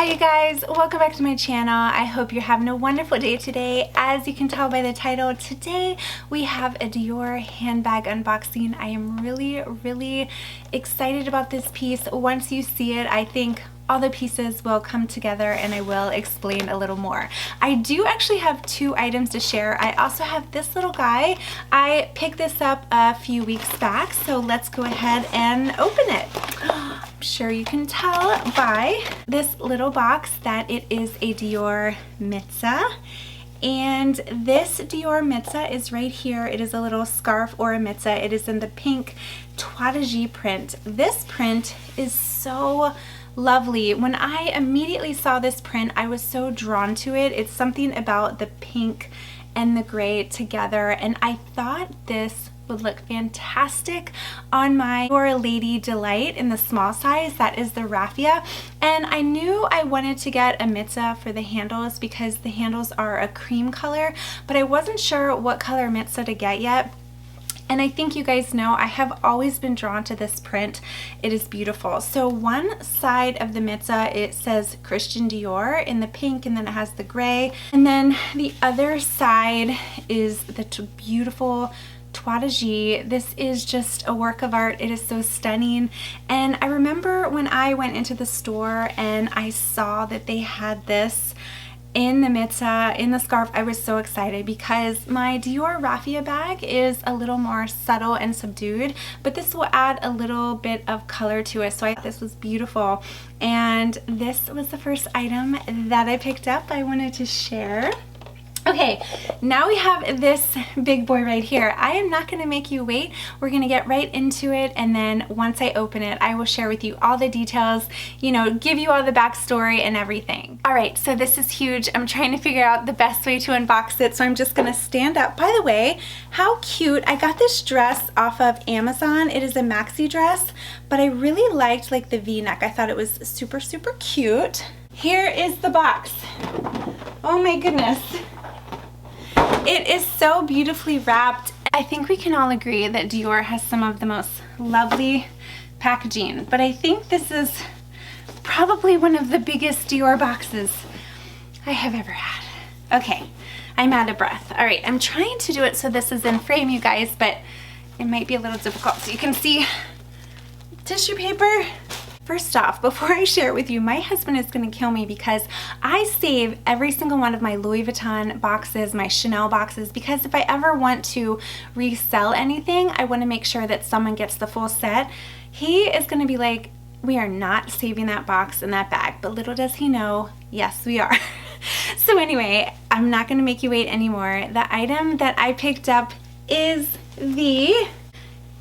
Hi you guys, welcome back to my channel. I hope you're having a wonderful day today. As you can tell by the title, today we have a Dior handbag unboxing. I am really excited about this piece. Once you see it, I think all the pieces will come together and I will explain a little more. I do actually have two items to share. I also have this little guy. I picked this up a few weeks back, so let's go ahead and open it. I'm sure you can tell by this little box that it is a Dior mitza. And this Dior mitza is right here. It is a little scarf or a mitza. It is in the pink tote print. This print is so lovely. When I immediately saw this print, I was so drawn to it. It's something about the pink and the gray together, and I thought this would look fantastic on my Dior Lady Delight in the small size. That is the raffia, and I knew I wanted to get a mitza for the handles because the handles are a cream color, but I wasn't sure what color mitza to get yet. And I think you guys know I have always been drawn to this print. It is beautiful. So one side of the mitza, it says Christian Dior in the pink, and then it has the gray. And then the other side is the beautiful tote. This is just a work of art. It is so stunning. And I remember when I went into the store and I saw that they had this in the mitza, in the scarf, I was so excited because my Dior raffia bag is a little more subtle and subdued, but this will add a little bit of color to it. So I thought this was beautiful, and this was the first item that I picked up I wanted to share. Okay, now we have this big boy right here. I am not going to make you wait. We're going to get right into it, and then once I open it, I will share with you all the details, you know, give you all the backstory and everything. All right, so this is huge. I'm trying to figure out the best way to unbox it, so I'm just going to stand up. By the way, how cute. I got this dress off of Amazon. It is a maxi dress, but I really liked like the V-neck. I thought it was super cute. Here is the box. Oh my goodness. It is so beautifully wrapped. I think we can all agree that Dior has some of the most lovely packaging, but I think this is probably one of the biggest Dior boxes I have ever had. Okay, I'm out of breath. All right, I'm trying to do it so this is in frame, you guys, but it might be a little difficult. So you can see tissue paper. First off, before I share it with you, my husband is going to kill me because I save every single one of my Louis Vuitton boxes, my Chanel boxes, because if I ever want to resell anything, I want to make sure that someone gets the full set. He is going to be like, we are not saving that box in that bag, but little does he know, yes we are. So anyway, I'm not going to make you wait anymore. The item that I picked up is the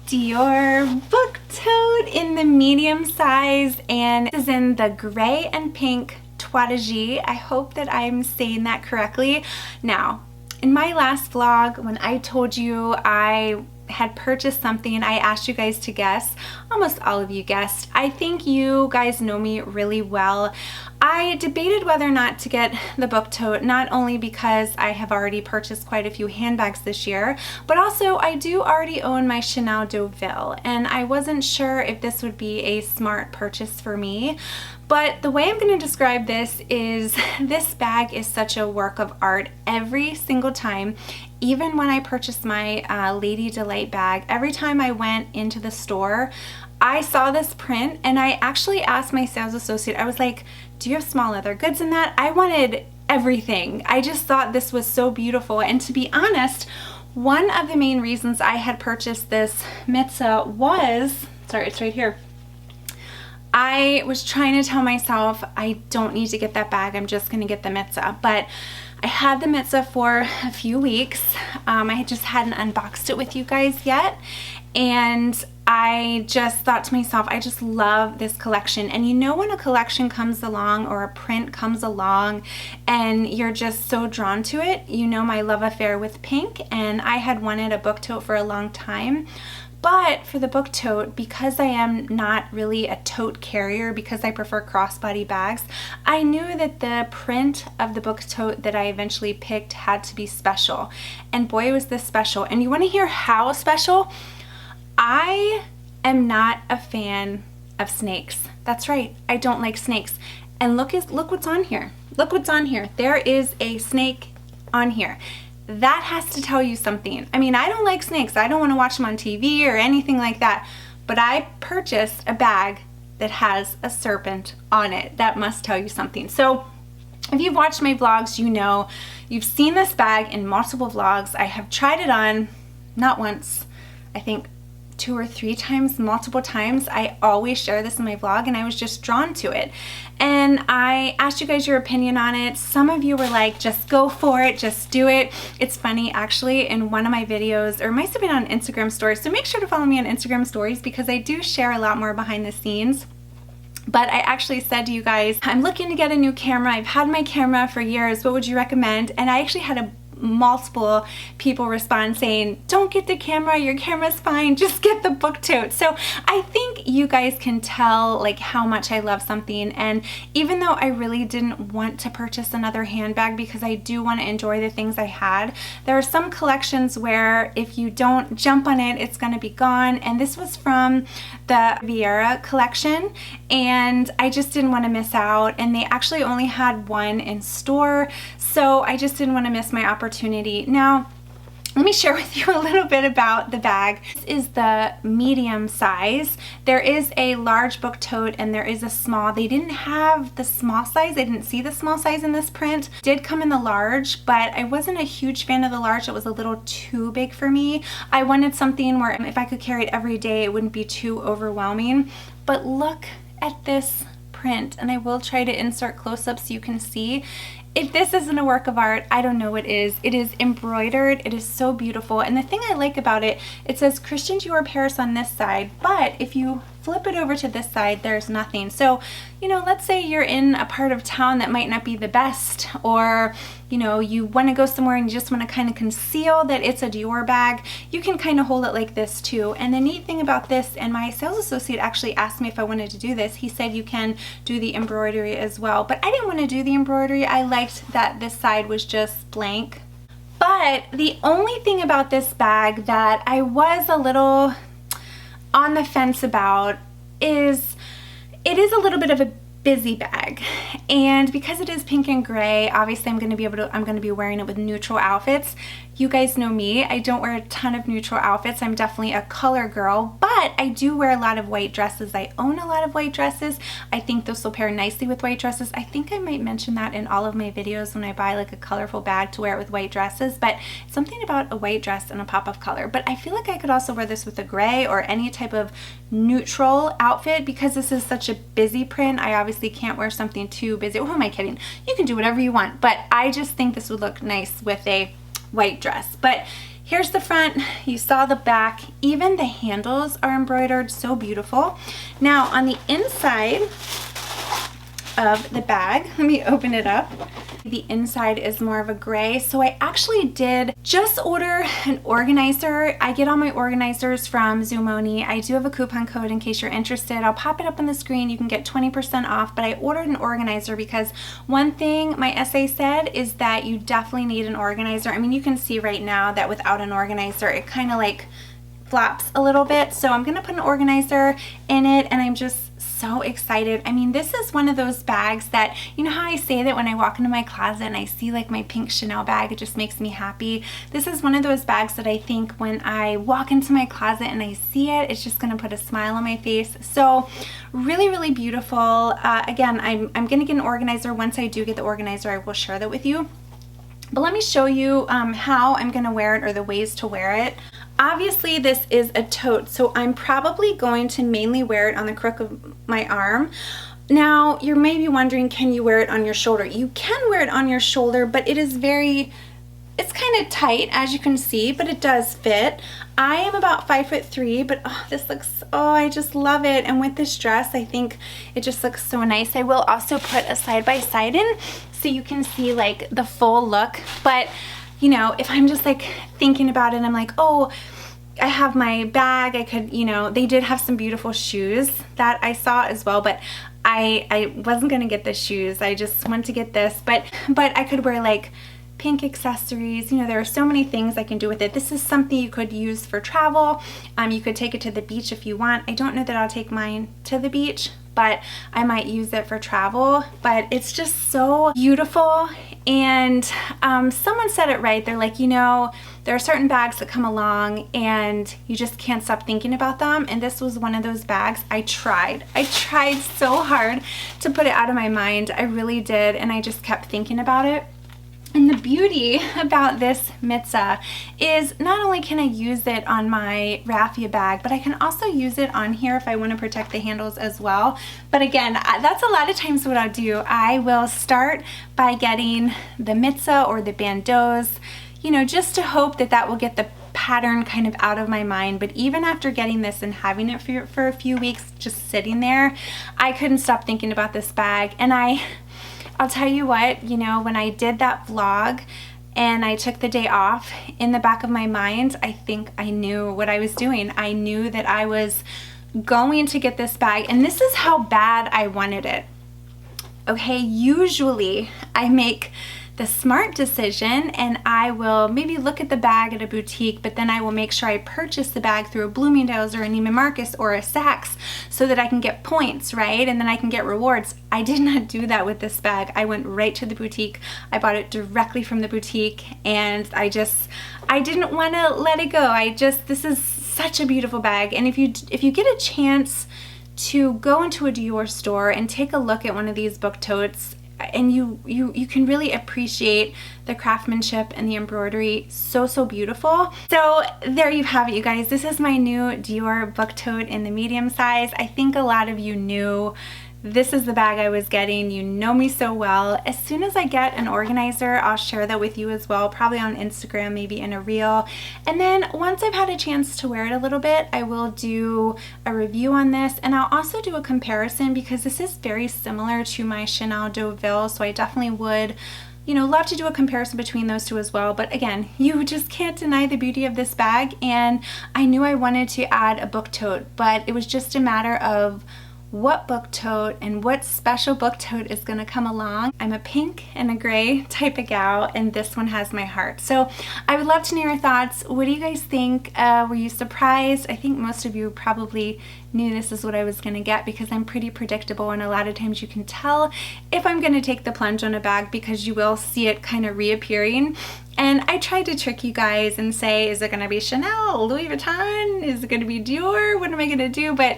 Dior book tote in the medium size, and this is in the gray and pink tote. I hope that I'm saying that correctly. Now, in my last vlog, when I told you I had purchased something, I asked you guys to guess. Almost all of you guessed. I think you guys know me really well. I debated whether or not to get the book tote, not only because I have already purchased quite a few handbags this year, but also I do already own my Chanel Deauville, and I wasn't sure if this would be a smart purchase for me. But the way I'm going to describe this is this bag is such a work of art every single time. Even when I purchased my Lady Delight bag, every time I went into the store, I saw this print and I actually asked my sales associate, I was like, do you have small leather goods in that? I wanted everything. I just thought this was so beautiful. And to be honest, one of the main reasons I had purchased this mitza was, sorry, it's right here. I was trying to tell myself I don't need to get that bag, I'm just going to get the mitza. But I had the mitza for a few weeks. I just hadn't unboxed it with you guys yet. And I just thought to myself, I just love this collection. And you know when a collection comes along or a print comes along and you're just so drawn to it, you know my love affair with pink, and I had wanted a book tote for a long time. But for the book tote, because I am not really a tote carrier, because I prefer crossbody bags, I knew that the print of the book tote that I eventually picked had to be special. And boy, was this special. And you want to hear how special? I am not a fan of snakes. That's right, I don't like snakes. And look what's on here. Look what's on here. There is a snake on here. That has to tell you something. I mean, I don't like snakes. I don't want to watch them on TV or anything like that. But I purchased a bag that has a serpent on it. That must tell you something. So if you've watched my vlogs, you know, you've seen this bag in multiple vlogs. I have tried it on, not once, I think 2 or 3 times, multiple times. I always share this in my vlog, and I was just drawn to it. And I asked you guys your opinion on it. Some of you were like, just go for it, just do it. It's funny, actually, in one of my videos, or it might have been on Instagram stories, so make sure to follow me on Instagram stories because I do share a lot more behind the scenes. But I actually said to you guys, I'm looking to get a new camera. I've had my camera for years. What would you recommend? And I actually had multiple people respond saying, don't get the camera, your camera's fine, just get the book tote. So I think you guys can tell like how much I love something, and even though I really didn't want to purchase another handbag because I do want to enjoy the things I had, there are some collections where if you don't jump on it, it's going to be gone, and this was from the Vieira collection, and I just didn't want to miss out, and they actually only had one in store, so I just didn't want to miss my opportunity. Now, let me share with you a little bit about the bag. This is the medium size. There is a large book tote and there is a small. They didn't have the small size. I didn't see the small size in this print. It did come in the large, but I wasn't a huge fan of the large. It was a little too big for me. I wanted something where if I could carry it every day, it wouldn't be too overwhelming. But look at this print, and I will try to insert close-ups so you can see. If this isn't a work of art, I don't know what is. It is embroidered. It is so beautiful. And the thing I like about it, it says Christian Dior Paris on this side, but if you flip it over to this side, there's nothing. So, you know, let's say you're in a part of town that might not be the best, or, you know, you want to go somewhere and you just want to kind of conceal that it's a Dior bag, you can kind of hold it like this too. And the neat thing about this, and my sales associate actually asked me if I wanted to do this, he said you can do the embroidery as well, but I didn't want to do the embroidery. I liked that this side was just blank. But the only thing about this bag that I was a little on the fence about is it is a little bit of a busy bag, and because it is pink and gray, obviously I'm going to be wearing it with neutral outfits. You guys know me, I don't wear a ton of neutral outfits. I'm definitely a color girl, but I do wear a lot of white dresses. I own a lot of white dresses. I think this will pair nicely with white dresses. I think I might mention that in all of my videos when I buy like a colorful bag to wear it with white dresses, but something about a white dress and a pop of color. But I feel like I could also wear this with a gray or any type of neutral outfit because this is such a busy print. I obviously can't wear something too busy. Oh, who am I kidding? You can do whatever you want, but I just think this would look nice with a white dress. But here's the front, you saw the back, even the handles are embroidered, so beautiful. Now on the inside of the bag, let me open it up. The inside is more of a gray, so I actually did just order an organizer. I get all my organizers from Zoomoni. I do have a coupon code in case you're interested. I'll pop it up on the screen. You can get 20% off, but I ordered an organizer because one thing my essay said is that you definitely need an organizer. I mean, you can see right now that without an organizer, it kind of like flops a little bit. So I'm gonna put an organizer in it, and I'm just so excited. I mean, this is one of those bags that, you know how I say that when I walk into my closet and I see like my pink Chanel bag, it just makes me happy. This is one of those bags that I think when I walk into my closet and I see it, it's just gonna put a smile on my face. So really, really beautiful. Again, I'm gonna get an organizer. Once I do get the organizer, I will share that with you. But let me show you how I'm gonna wear it, or the ways to wear it. Obviously this is a tote, so I'm probably going to mainly wear it on the crook of my arm. Now you may be wondering, can you wear it on your shoulder? You can wear it on your shoulder, but it is it's kind of tight, as you can see, but it does fit. I am about 5'3", but oh, this looks, oh, I just love it. And with this dress, I think it just looks so nice. I will also put a side-by-side in so you can see like the full look. But you know, if I'm just like thinking about it, I'm like, oh, I have my bag, I could, you know, they did have some beautiful shoes that I saw as well, but I wasn't gonna get the shoes. I just wanted to get this, but I could wear like pink accessories. You know, there are so many things I can do with it. This is something you could use for travel. You could take it to the beach if you want. I don't know that I'll take mine to the beach, but I might use it for travel. But it's just so beautiful. And someone said it right. They're like, you know, there are certain bags that come along and you just can't stop thinking about them. And this was one of those bags. I tried so hard to put it out of my mind. I really did. And I just kept thinking about it. And the beauty about this mitza is not only can I use it on my raffia bag, but I can also use it on here if I want to protect the handles as well. But again, that's a lot of times what I'll do. I will start by getting the mitza or the bandeaus, you know, just to hope that that will get the pattern kind of out of my mind. But even after getting this and having it for a few weeks just sitting there, I couldn't stop thinking about this bag. And I'll tell you what, you know, when I did that vlog and I took the day off, in the back of my mind, I think I knew what I was doing. I knew that I was going to get this bag, and this is how bad I wanted it. Okay, usually I make the smart decision and I will maybe look at the bag at a boutique, but then I will make sure I purchase the bag through a Bloomingdale's or a Neiman Marcus or a Saks so that I can get points, right? And then I can get rewards. I did not do that with this bag. I went right to the boutique. I bought it directly from the boutique, and I didn't want to let it go. This is such a beautiful bag. And if you get a chance to go into a Dior store and take a look at one of these book totes, and you can really appreciate the craftsmanship and the embroidery. So beautiful. So there you have it, you guys. This is my new Dior book tote in the medium size. I think a lot of you knew this is the bag I was getting. You know me so well. As soon as I get an organizer, I'll share that with you as well, probably on Instagram, maybe in a reel. And then once I've had a chance to wear it a little bit, I will do a review on this, and I'll also do a comparison because this is very similar to my Chanel Deauville, so I definitely would, you know, love to do a comparison between those two as well. But again, you just can't deny the beauty of this bag, and I knew I wanted to add a book tote, but it was just a matter of what book tote and what special book tote is going to come along. I'm a pink and a gray type of gal, and this one has my heart. So I would love to know your thoughts. What do you guys think? Were you surprised? I think most of you probably knew this is what I was going to get because I'm pretty predictable, and a lot of times you can tell if I'm going to take the plunge on a bag because you will see it kind of reappearing. And I tried to trick you guys and say, is it going to be Chanel, Louis Vuitton? Is it going to be Dior? What am I going to do? But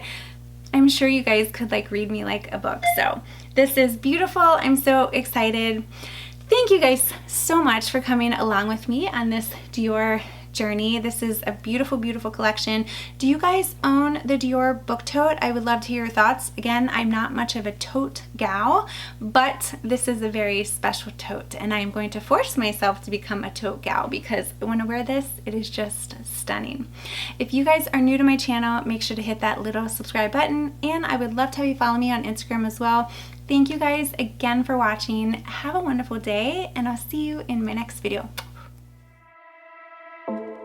I'm sure you guys could like read me like a book. So this is beautiful. I'm so excited. Thank you guys so much for coming along with me on this Dior journey. This is a beautiful, beautiful collection. Do you guys own the Dior book tote? I would love to hear your thoughts. Again, I'm not much of a tote gal, but this is a very special tote, and I'm going to force myself to become a tote gal because I want to wear this. It is just stunning. If you guys are new to my channel, make sure to hit that little subscribe button, and I would love to have you follow me on Instagram as well. Thank you guys again for watching. Have a wonderful day, and I'll see you in my next video.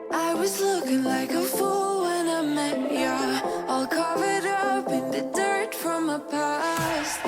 I was looking like a fool when I met ya, all covered up in the dirt from my past.